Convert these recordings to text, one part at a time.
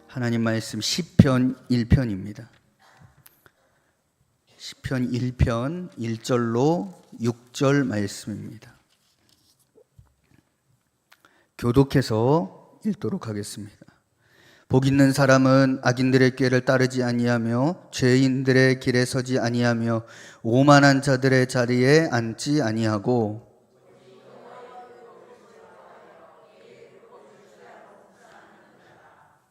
하나님 말씀 시편 1편입니다. 시편 1편 1절로 6절 말씀입니다. 교독해서 읽도록 하겠습니다. 복 있는 사람은 악인들의 꾀를 따르지 아니하며 죄인들의 길에 서지 아니하며 오만한 자들의 자리에 앉지 아니하고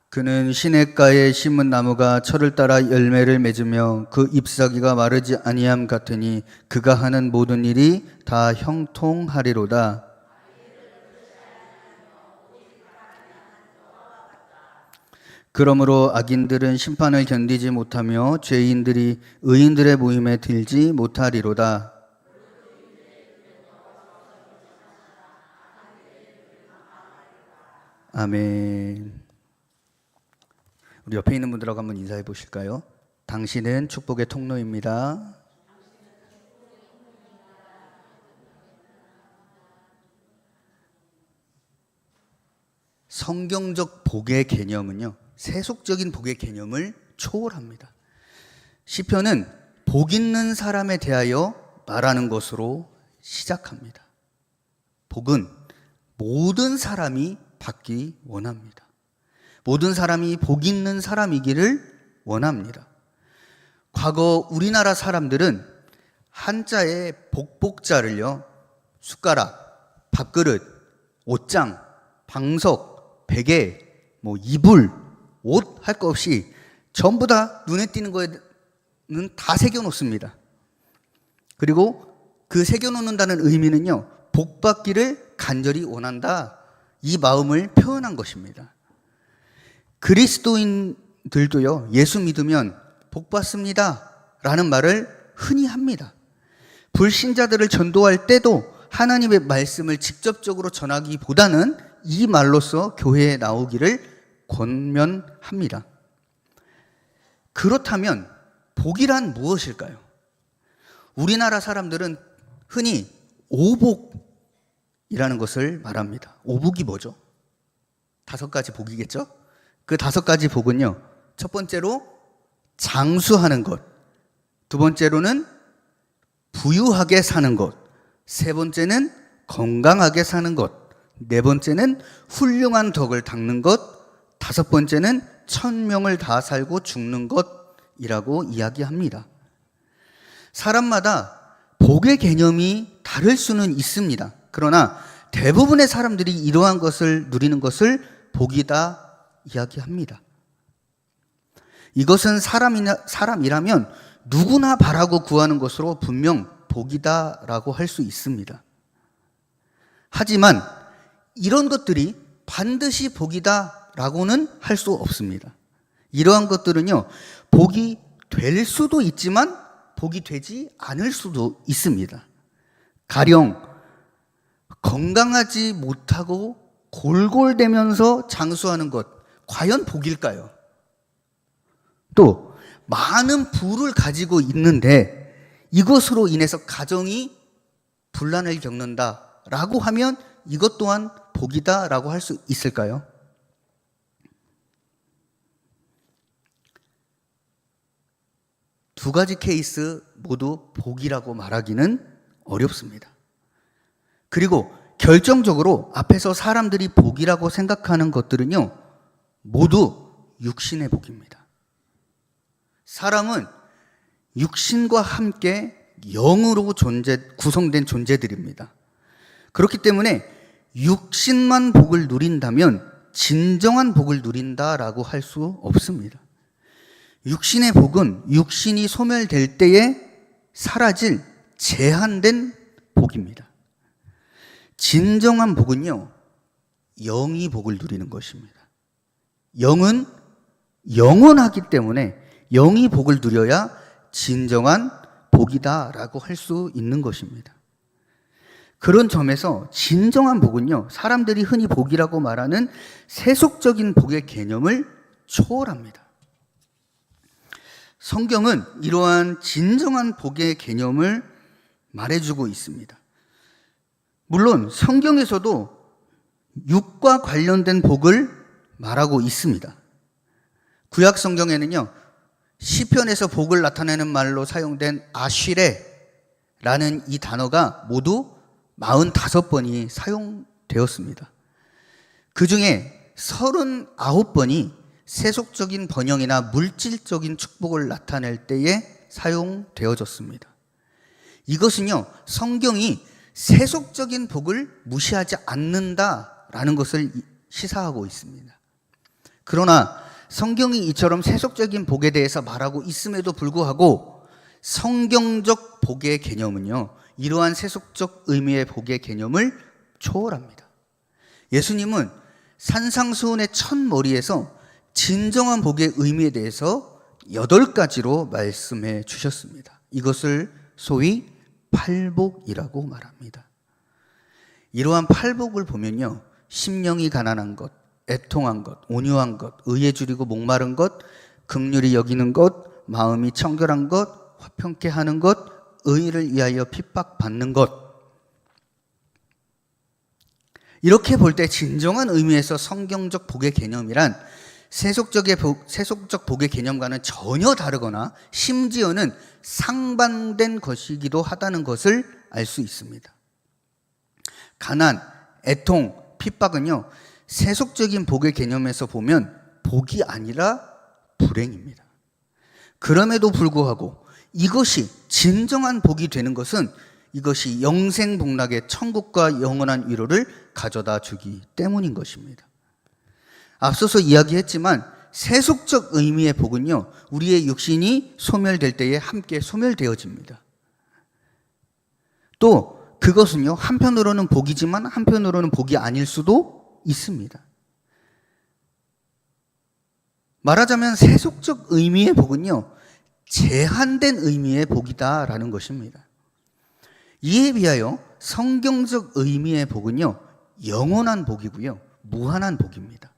그는 시냇가에 심은 나무가 철을 따라 열매를 맺으며 그 잎사귀가 마르지 아니함 같으니 그가 하는 모든 일이 다 형통하리로다. 그러므로 악인들은 심판을 견디지 못하며 죄인들이 의인들의 모임에 들지 못하리로다. 아멘. 우리 옆에 있는 분들하고 한번 인사해 보실까요? 당신은 축복의 통로입니다. 성경적 복의 개념은요, 세속적인 복의 개념을 초월합니다. 시편은 복 있는 사람에 대하여 말하는 것으로 시작합니다. 복은 모든 사람이 받기 원합니다. 모든 사람이 복 있는 사람이기를 원합니다. 과거 우리나라 사람들은 한자의 복복자를요, 숟가락, 밥그릇, 옷장, 방석, 베개, 이불, 옷 할 거 없이 전부 다 눈에 띄는 거에는 다 새겨놓습니다. 그리고 그 새겨놓는다는 의미는요, 복받기를 간절히 원한다, 이 마음을 표현한 것입니다. 그리스도인들도요, 예수 믿으면 복 받습니다 라는 말을 흔히 합니다. 불신자들을 전도할 때도 하나님의 말씀을 직접적으로 전하기보다는 이 말로써 교회에 나오기를 권면합니다. 그렇다면 복이란 무엇일까요? 우리나라 사람들은 흔히 오복이라는 것을 말합니다. 오복이 뭐죠? 5가지 복이겠죠? 그 5가지 복은요, 첫 번째로 장수하는 것, 두 번째로는 부유하게 사는 것, 세 번째는 건강하게 사는 것, 네 번째는 훌륭한 덕을 닦는 것, 다섯 번째는 천명을 다 살고 죽는 것이라고 이야기합니다. 사람마다 복의 개념이 다를 수는 있습니다. 그러나 대부분의 사람들이 이러한 것을 누리는 것을 복이다 이야기합니다. 이것은 사람이라면 누구나 바라고 구하는 것으로 분명 복이다라고 할 수 있습니다. 하지만 이런 것들이 반드시 복이다라고는 할 수 없습니다. 이러한 것들은요, 복이 될 수도 있지만 복이 되지 않을 수도 있습니다. 가령 건강하지 못하고 골골대면서 장수하는 것, 과연 복일까요? 또 많은 부를 가지고 있는데 이것으로 인해서 가정이 분란을 겪는다라고 하면 이것 또한 복이다라고 할 수 있을까요? 두 가지 케이스 모두 복이라고 말하기는 어렵습니다. 그리고 결정적으로 앞에서 사람들이 복이라고 생각하는 것들은요, 모두 육신의 복입니다. 사람은 육신과 함께 영으로 구성된 존재들입니다. 그렇기 때문에 육신만 복을 누린다면 진정한 복을 누린다라고 할 수 없습니다. 육신의 복은 육신이 소멸될 때에 사라질 제한된 복입니다. 진정한 복은요, 영이 복을 누리는 것입니다. 영은 영원하기 때문에 영이 복을 누려야 진정한 복이다라고 할 수 있는 것입니다. 그런 점에서 진정한 복은요, 사람들이 흔히 복이라고 말하는 세속적인 복의 개념을 초월합니다. 성경은 이러한 진정한 복의 개념을 말해주고 있습니다. 물론 성경에서도 육과 관련된 복을 말하고 있습니다. 구약 성경에는요, 시편에서 복을 나타내는 말로 사용된 아쉬레라는 이 단어가 모두 45번이 사용되었습니다. 그 중에 39번이 세속적인 번영이나 물질적인 축복을 나타낼 때에 사용되어졌습니다. 이것은요, 성경이 세속적인 복을 무시하지 않는다라는 것을 시사하고 있습니다. 그러나 성경이 이처럼 세속적인 복에 대해서 말하고 있음에도 불구하고 성경적 복의 개념은요, 이러한 세속적 의미의 복의 개념을 초월합니다. 예수님은 산상수훈의 첫 머리에서 진정한 복의 의미에 대해서 8가지로 말씀해 주셨습니다. 이것을 소위 팔복이라고 말합니다. 이러한 팔복을 보면요, 심령이 가난한 것, 애통한 것, 온유한 것, 의에 줄이고 목마른 것, 긍휼히 여기는 것, 마음이 청결한 것, 화평케 하는 것, 의를 위하여 핍박받는 것. 이렇게 볼 때 진정한 의미에서 성경적 복의 개념이란 세속적 복의 개념과는 전혀 다르거나 심지어는 상반된 것이기도 하다는 것을 알 수 있습니다. 가난, 애통, 핍박은요, 세속적인 복의 개념에서 보면 복이 아니라 불행입니다. 그럼에도 불구하고 이것이 진정한 복이 되는 것은 이것이 영생복락의 천국과 영원한 위로를 가져다 주기 때문인 것입니다. 앞서서 이야기했지만 세속적 의미의 복은요, 우리의 육신이 소멸될 때에 함께 소멸되어집니다. 또 그것은요, 한편으로는 복이지만 한편으로는 복이 아닐 수도 있습니다. 말하자면 세속적 의미의 복은요, 제한된 의미의 복이다라는 것입니다. 이에 비하여 성경적 의미의 복은요, 영원한 복이고요, 무한한 복입니다.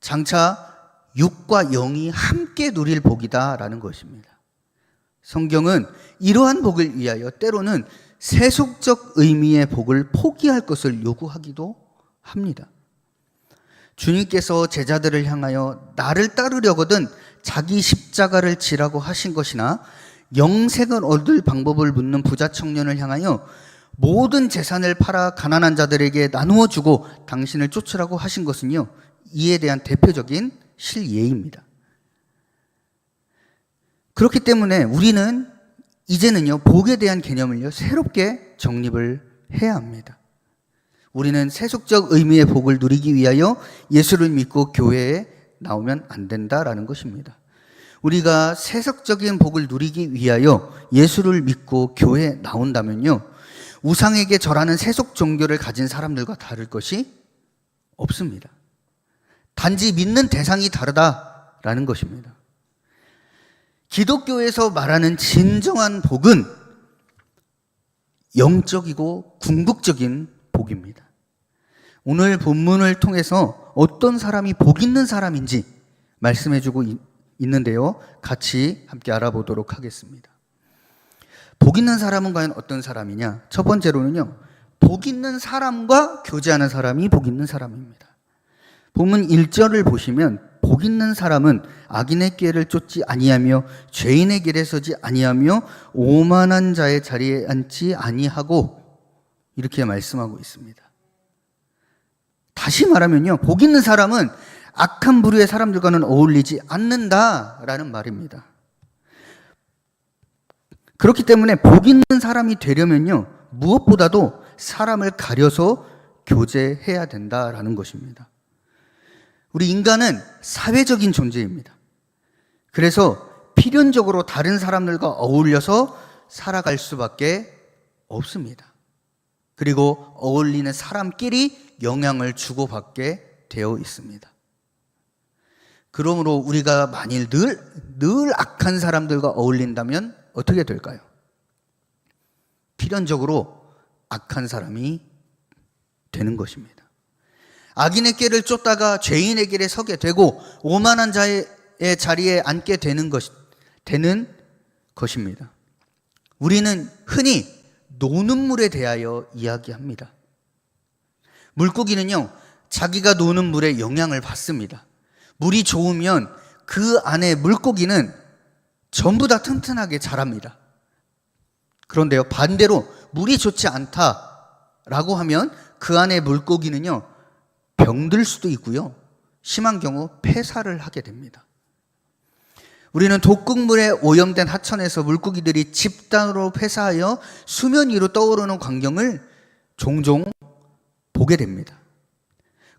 장차 육과 영이 함께 누릴 복이다라는 것입니다. 성경은 이러한 복을 위하여 때로는 세속적 의미의 복을 포기할 것을 요구하기도 합니다. 주님께서 제자들을 향하여 나를 따르려거든 자기 십자가를 지라고 하신 것이나 영생을 얻을 방법을 묻는 부자 청년을 향하여 모든 재산을 팔아 가난한 자들에게 나누어 주고 당신을 쫓으라고 하신 것은요, 이에 대한 대표적인 실예입니다. 그렇기 때문에 우리는 이제는요, 복에 대한 개념을요, 새롭게 정립을 해야 합니다. 우리는 세속적 의미의 복을 누리기 위하여 예수를 믿고 교회에 나오면 안 된다라는 것입니다. 우리가 세속적인 복을 누리기 위하여 예수를 믿고 교회에 나온다면요, 우상에게 절하는 세속 종교를 가진 사람들과 다를 것이 없습니다. 단지 믿는 대상이 다르다라는 것입니다. 기독교에서 말하는 진정한 복은 영적이고 궁극적인 복입니다. 오늘 본문을 통해서 어떤 사람이 복 있는 사람인지 말씀해주고 있는데요, 같이 함께 알아보도록 하겠습니다. 복 있는 사람은 과연 어떤 사람이냐? 첫 번째로는요, 복 있는 사람과 교제하는 사람이 복 있는 사람입니다. 본문 1절을 보시면 복 있는 사람은 악인의 길을 쫓지 아니하며 죄인의 길에 서지 아니하며 오만한 자의 자리에 앉지 아니하고, 이렇게 말씀하고 있습니다. 다시 말하면요, 복 있는 사람은 악한 부류의 사람들과는 어울리지 않는다라는 말입니다. 그렇기 때문에 복 있는 사람이 되려면요, 무엇보다도 사람을 가려서 교제해야 된다라는 것입니다. 우리 인간은 사회적인 존재입니다. 그래서 필연적으로 다른 사람들과 어울려서 살아갈 수밖에 없습니다. 그리고 어울리는 사람끼리 영향을 주고받게 되어 있습니다. 그러므로 우리가 만일 늘 악한 사람들과 어울린다면 어떻게 될까요? 필연적으로 악한 사람이 되는 것입니다. 악인의 길을 쫓다가 죄인의 길에 서게 되고 오만한 자의 자리에 앉게 되는 것입니다. 우리는 흔히 노는 물에 대하여 이야기합니다. 물고기는요, 자기가 노는 물에 영향을 받습니다. 물이 좋으면 그 안에 물고기는 전부 다 튼튼하게 자랍니다. 그런데요, 반대로 물이 좋지 않다라고 하면 그 안에 물고기는요, 병들 수도 있고요, 심한 경우 폐사를 하게 됩니다. 우리는 독극물에 오염된 하천에서 물고기들이 집단으로 폐사하여 수면 위로 떠오르는 광경을 종종 보게 됩니다.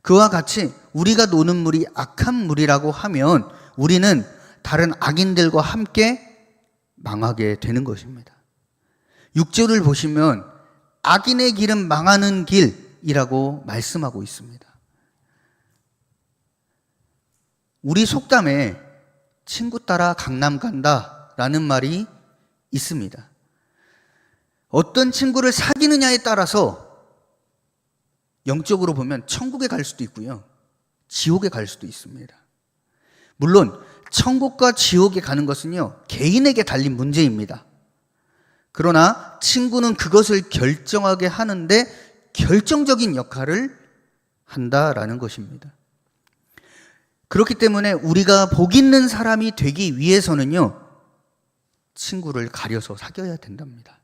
그와 같이 우리가 노는 물이 악한 물이라고 하면 우리는 다른 악인들과 함께 망하게 되는 것입니다. 6절을 보시면 악인의 길은 망하는 길이라고 말씀하고 있습니다. 우리 속담에 친구 따라 강남 간다 라는 말이 있습니다. 어떤 친구를 사귀느냐에 따라서 영적으로 보면 천국에 갈 수도 있고요, 지옥에 갈 수도 있습니다. 물론 천국과 지옥에 가는 것은요, 개인에게 달린 문제입니다. 그러나 친구는 그것을 결정하게 하는데 결정적인 역할을 한다라는 것입니다. 그렇기 때문에 우리가 복 있는 사람이 되기 위해서는요, 친구를 가려서 사귀어야 된답니다.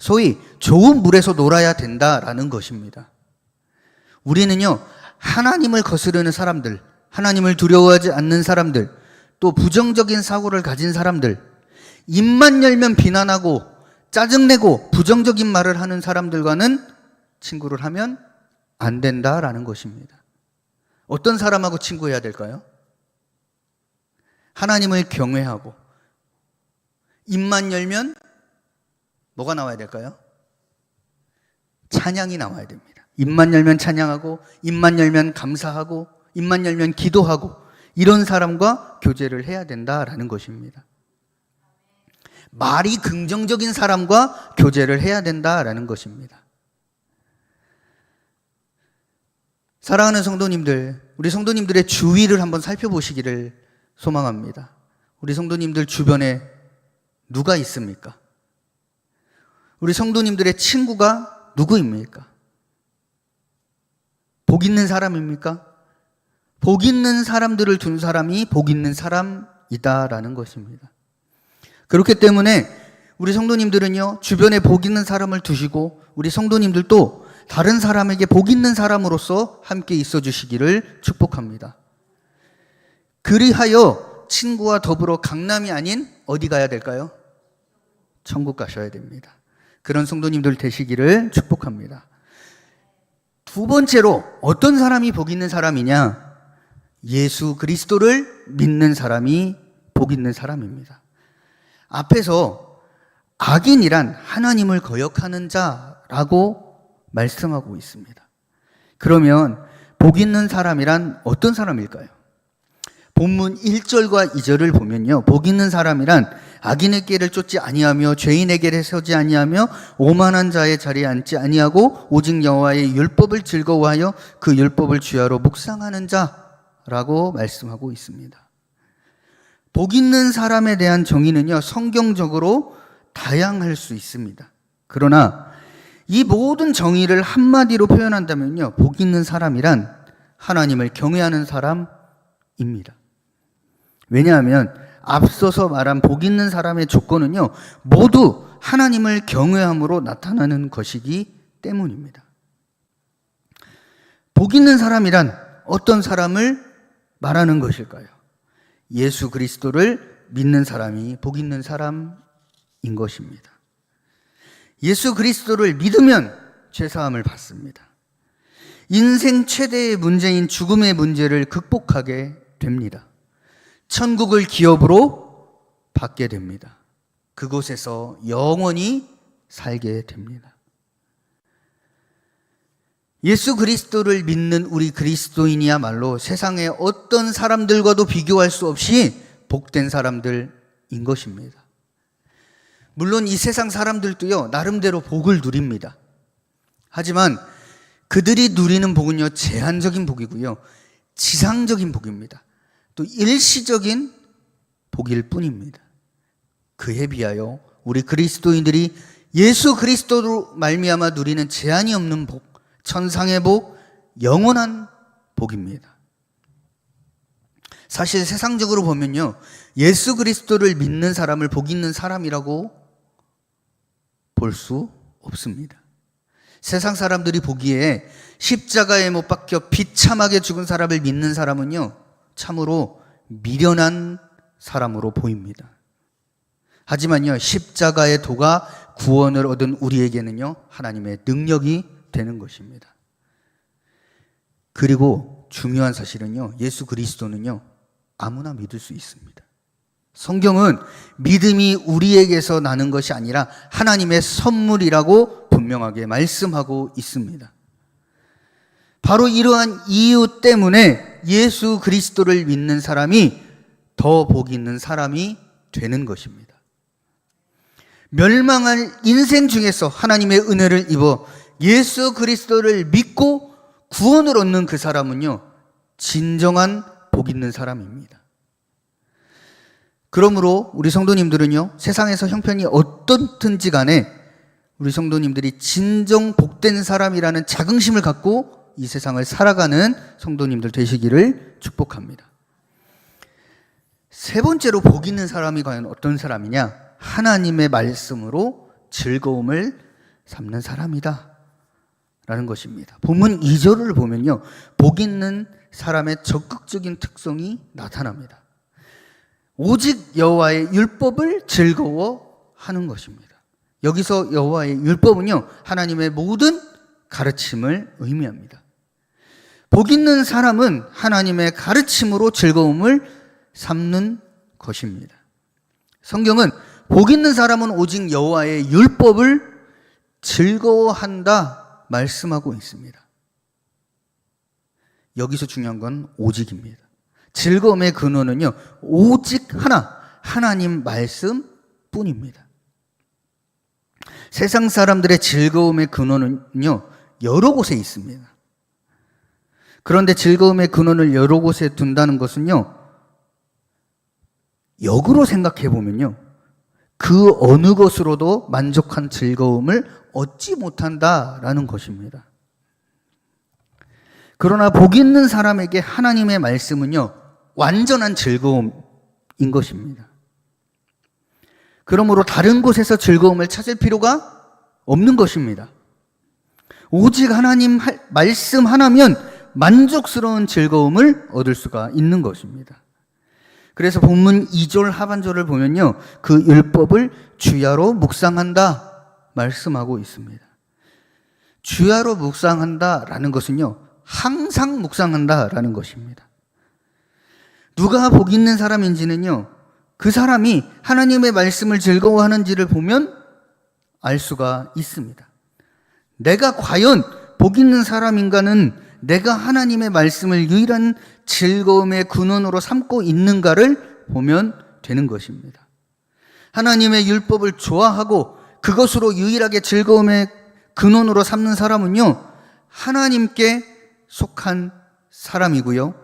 소위 좋은 물에서 놀아야 된다라는 것입니다. 우리는요, 하나님을 거스르는 사람들, 하나님을 두려워하지 않는 사람들, 또 부정적인 사고를 가진 사람들, 입만 열면 비난하고 짜증내고 부정적인 말을 하는 사람들과는 친구를 하면 안 된다라는 것입니다. 어떤 사람하고 친구해야 될까요? 하나님을 경외하고, 입만 열면 뭐가 나와야 될까요? 찬양이 나와야 됩니다. 입만 열면 찬양하고, 입만 열면 감사하고, 입만 열면 기도하고, 이런 사람과 교제를 해야 된다라는 것입니다. 말이 긍정적인 사람과 교제를 해야 된다라는 것입니다. 사랑하는 성도님들, 우리 성도님들의 주위를 한번 살펴보시기를 소망합니다. 우리 성도님들 주변에 누가 있습니까? 우리 성도님들의 친구가 누구입니까? 복 있는 사람입니까? 복 있는 사람들을 둔 사람이 복 있는 사람이다라는 것입니다. 그렇기 때문에 우리 성도님들은요, 주변에 복 있는 사람을 두시고, 우리 성도님들도 다른 사람에게 복 있는 사람으로서 함께 있어 주시기를 축복합니다. 그리하여 친구와 더불어 강남이 아닌 어디 가야 될까요? 천국 가셔야 됩니다. 그런 성도님들 되시기를 축복합니다. 두 번째로 어떤 사람이 복 있는 사람이냐? 예수 그리스도를 믿는 사람이 복 있는 사람입니다. 앞에서 악인이란 하나님을 거역하는 자라고 말씀하고 있습니다. 그러면 복 있는 사람이란 어떤 사람일까요? 본문 1절과 2절을 보면요, 복 있는 사람이란 악인의 길을 쫓지 아니하며 죄인의 길에 서지 아니하며 오만한 자의 자리에 앉지 아니하고 오직 여호와의 율법을 즐거워하여 그 율법을 주야로 묵상하는 자라고 말씀하고 있습니다. 복 있는 사람에 대한 정의는요, 성경적으로 다양할 수 있습니다. 그러나 이 모든 정의를 한마디로 표현한다면요, 복 있는 사람이란 하나님을 경외하는 사람입니다. 왜냐하면 앞서서 말한 복 있는 사람의 조건은요, 모두 하나님을 경외함으로 나타나는 것이기 때문입니다. 복 있는 사람이란 어떤 사람을 말하는 것일까요? 예수 그리스도를 믿는 사람이 복 있는 사람인 것입니다. 예수 그리스도를 믿으면 죄사함을 받습니다. 인생 최대의 문제인 죽음의 문제를 극복하게 됩니다. 천국을 기업으로 받게 됩니다. 그곳에서 영원히 살게 됩니다. 예수 그리스도를 믿는 우리 그리스도인이야말로 세상의 어떤 사람들과도 비교할 수 없이 복된 사람들인 것입니다. 물론 이 세상 사람들도요, 나름대로 복을 누립니다. 하지만 그들이 누리는 복은요, 제한적인 복이고요, 지상적인 복입니다. 또 일시적인 복일 뿐입니다. 그에 비하여 우리 그리스도인들이 예수 그리스도로 말미암아 누리는 제한이 없는 복, 천상의 복, 영원한 복입니다. 사실 세상적으로 보면요, 예수 그리스도를 믿는 사람을 복 있는 사람이라고 볼 수 없습니다. 세상 사람들이 보기에 십자가에 못 박혀 비참하게 죽은 사람을 믿는 사람은요, 참으로 미련한 사람으로 보입니다. 하지만요, 십자가의 도가 구원을 얻은 우리에게는요, 하나님의 능력이 되는 것입니다. 그리고 중요한 사실은요, 예수 그리스도는요, 아무나 믿을 수 있습니다. 성경은 믿음이 우리에게서 나는 것이 아니라 하나님의 선물이라고 분명하게 말씀하고 있습니다. 바로 이러한 이유 때문에 예수 그리스도를 믿는 사람이 더 복 있는 사람이 되는 것입니다. 멸망할 인생 중에서 하나님의 은혜를 입어 예수 그리스도를 믿고 구원을 얻는 그 사람은요, 진정한 복 있는 사람입니다. 그러므로 우리 성도님들은요, 세상에서 형편이 어떻든지 간에 우리 성도님들이 진정 복된 사람이라는 자긍심을 갖고 이 세상을 살아가는 성도님들 되시기를 축복합니다. 세 번째로 복 있는 사람이 과연 어떤 사람이냐? 하나님의 말씀으로 즐거움을 삼는 사람이다 라는 것입니다. 본문 2절을 보면요, 복 있는 사람의 적극적인 특성이 나타납니다. 오직 여호와의 율법을 즐거워하는 것입니다. 여기서 여호와의 율법은요, 하나님의 모든 가르침을 의미합니다. 복 있는 사람은 하나님의 가르침으로 즐거움을 삼는 것입니다. 성경은 복 있는 사람은 오직 여호와의 율법을 즐거워한다 말씀하고 있습니다. 여기서 중요한 건 오직입니다. 즐거움의 근원은요, 오직 하나, 하나님 말씀뿐입니다. 세상 사람들의 즐거움의 근원은요, 여러 곳에 있습니다. 그런데 즐거움의 근원을 여러 곳에 둔다는 것은요, 역으로 생각해 보면요, 그 어느 것으로도 만족한 즐거움을 얻지 못한다라는 것입니다. 그러나 복 있는 사람에게 하나님의 말씀은요, 완전한 즐거움인 것입니다. 그러므로 다른 곳에서 즐거움을 찾을 필요가 없는 것입니다. 오직 하나님 말씀 하나면 만족스러운 즐거움을 얻을 수가 있는 것입니다. 그래서 본문 2절 하반절을 보면요, 그 율법을 주야로 묵상한다 말씀하고 있습니다. 주야로 묵상한다라는 것은요, 항상 묵상한다라는 것입니다. 누가 복 있는 사람인지는요, 그 사람이 하나님의 말씀을 즐거워하는지를 보면 알 수가 있습니다. 내가 과연 복 있는 사람인가는 내가 하나님의 말씀을 유일한 즐거움의 근원으로 삼고 있는가를 보면 되는 것입니다. 하나님의 율법을 좋아하고 그것으로 유일하게 즐거움의 근원으로 삼는 사람은요, 하나님께 속한 사람이고요,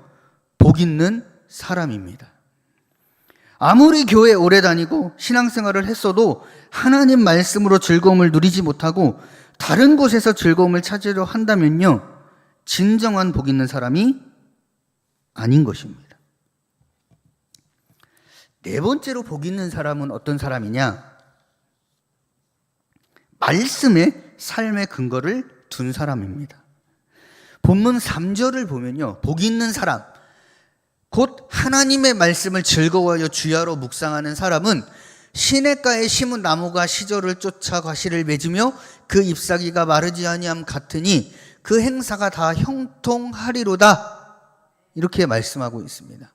복 있는 사람입니다. 아무리 교회 오래 다니고 신앙생활을 했어도 하나님 말씀으로 즐거움을 누리지 못하고 다른 곳에서 즐거움을 찾으려 한다면요, 진정한 복 있는 사람이 아닌 것입니다. 네 번째로 복 있는 사람은 어떤 사람이냐? 말씀에 삶의 근거를 둔 사람입니다. 본문 3절을 보면요, 복 있는 사람, 곧 하나님의 말씀을 즐거워하여 주야로 묵상하는 사람은 시냇가에 심은 나무가 시절을 쫓아 과실을 맺으며 그 잎사귀가 마르지 아니함 같으니 그 행사가 다 형통하리로다, 이렇게 말씀하고 있습니다.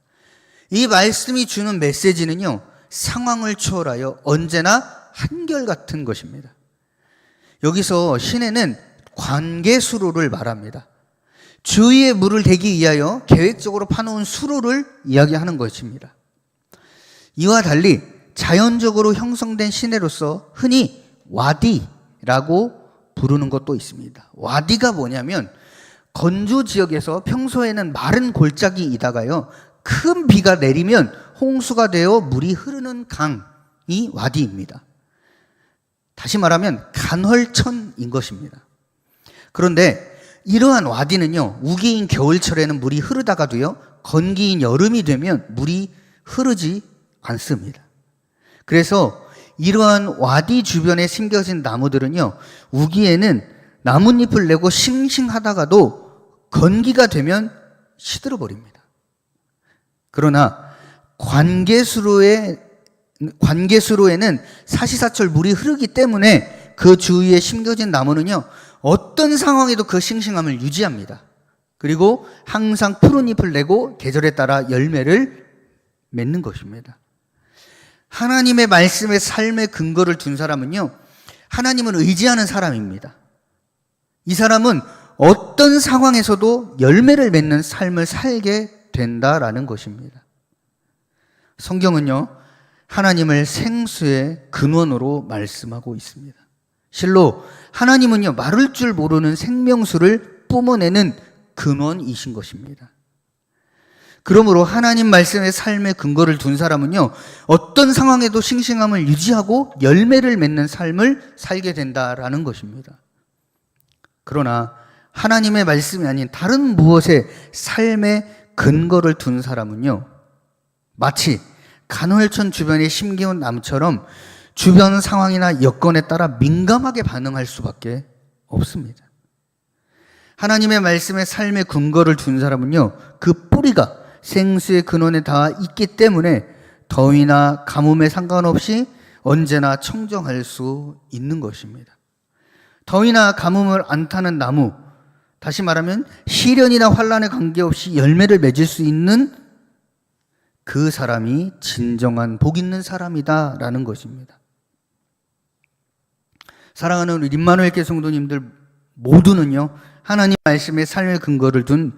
이 말씀이 주는 메시지는요, 상황을 초월하여 언제나 한결같은 것입니다. 여기서 시내는 관계수로를 말합니다. 주위에 물을 대기 위하여 계획적으로 파놓은 수로를 이야기하는 것입니다. 이와 달리 자연적으로 형성된 시내로서 흔히 와디라고 부르는 것도 있습니다. 와디가 뭐냐면 건조 지역에서 평소에는 마른 골짜기 이다가요, 큰 비가 내리면 홍수가 되어 물이 흐르는 강이 와디입니다. 다시 말하면 간헐천인 것입니다. 그런데 이러한 와디는요, 우기인 겨울철에는 물이 흐르다가도요, 건기인 여름이 되면 물이 흐르지 않습니다. 그래서 이러한 와디 주변에 심겨진 나무들은요, 우기에는 나뭇잎을 내고 싱싱하다가도 건기가 되면 시들어 버립니다. 그러나 관계수로에는 사시사철 물이 흐르기 때문에 그 주위에 심겨진 나무는요, 어떤 상황에도 그 싱싱함을 유지합니다. 그리고 항상 푸른 잎을 내고 계절에 따라 열매를 맺는 것입니다. 하나님의 말씀에 삶의 근거를 둔 사람은요, 하나님을 의지하는 사람입니다. 이 사람은 어떤 상황에서도 열매를 맺는 삶을 살게 된다라는 것입니다. 성경은요, 하나님을 생수의 근원으로 말씀하고 있습니다. 실로 하나님은요, 마를 줄 모르는 생명수를 뿜어내는 근원이신 것입니다. 그러므로 하나님 말씀의 삶의 근거를 둔 사람은요, 어떤 상황에도 싱싱함을 유지하고 열매를 맺는 삶을 살게 된다라는 것입니다. 그러나 하나님의 말씀이 아닌 다른 무엇에 삶의 근거를 둔 사람은요, 마치 간헐천 주변에 심겨온 나무처럼 주변 상황이나 여건에 따라 민감하게 반응할 수밖에 없습니다. 하나님의 말씀에 삶의 근거를 둔 사람은요, 그 뿌리가 생수의 근원에 닿아 있기 때문에 더위나 가뭄에 상관없이 언제나 청정할 수 있는 것입니다. 더위나 가뭄을 안 타는 나무, 다시 말하면 시련이나 환난에 관계없이 열매를 맺을 수 있는 그 사람이 진정한 복 있는 사람이다라는 것입니다. 사랑하는 우리 임마누엘 교회 성도님들 모두는요, 하나님 말씀의 삶의 근거를 둔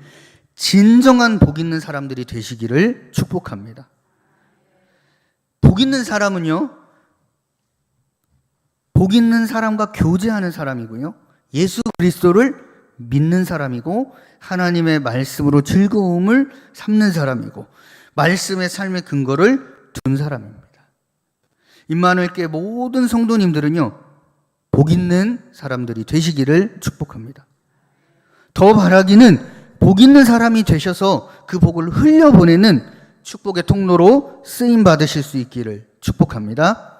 진정한 복 있는 사람들이 되시기를 축복합니다. 복 있는 사람은요, 복 있는 사람과 교제하는 사람이고요, 예수 그리스도를 믿는 사람이고, 하나님의 말씀으로 즐거움을 삼는 사람이고, 말씀의 삶의 근거를 둔 사람입니다. 임마누엘 교회 모든 성도님들은요, 복 있는 사람들이 되시기를 축복합니다. 더 바라기는 복 있는 사람이 되셔서 그 복을 흘려보내는 축복의 통로로 쓰임 받으실 수 있기를 축복합니다.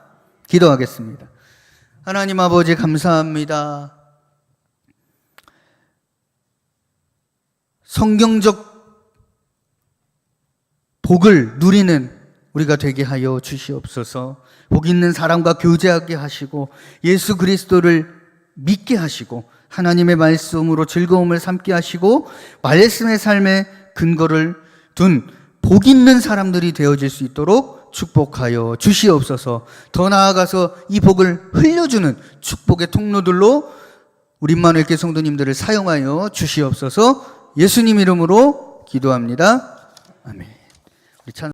기도하겠습니다. 하나님 아버지 감사합니다. 성경적 복을 누리는 우리가 되게 하여 주시옵소서. 복 있는 사람과 교제하게 하시고 예수 그리스도를 믿게 하시고 하나님의 말씀으로 즐거움을 삼게 하시고 말씀의 삶의 근거를 둔 복 있는 사람들이 되어질 수 있도록 축복하여 주시옵소서. 더 나아가서 이 복을 흘려주는 축복의 통로들로 우리 임마누엘 교회 성도님들을 사용하여 주시옵소서. 예수님 이름으로 기도합니다. 아멘. 우리 찬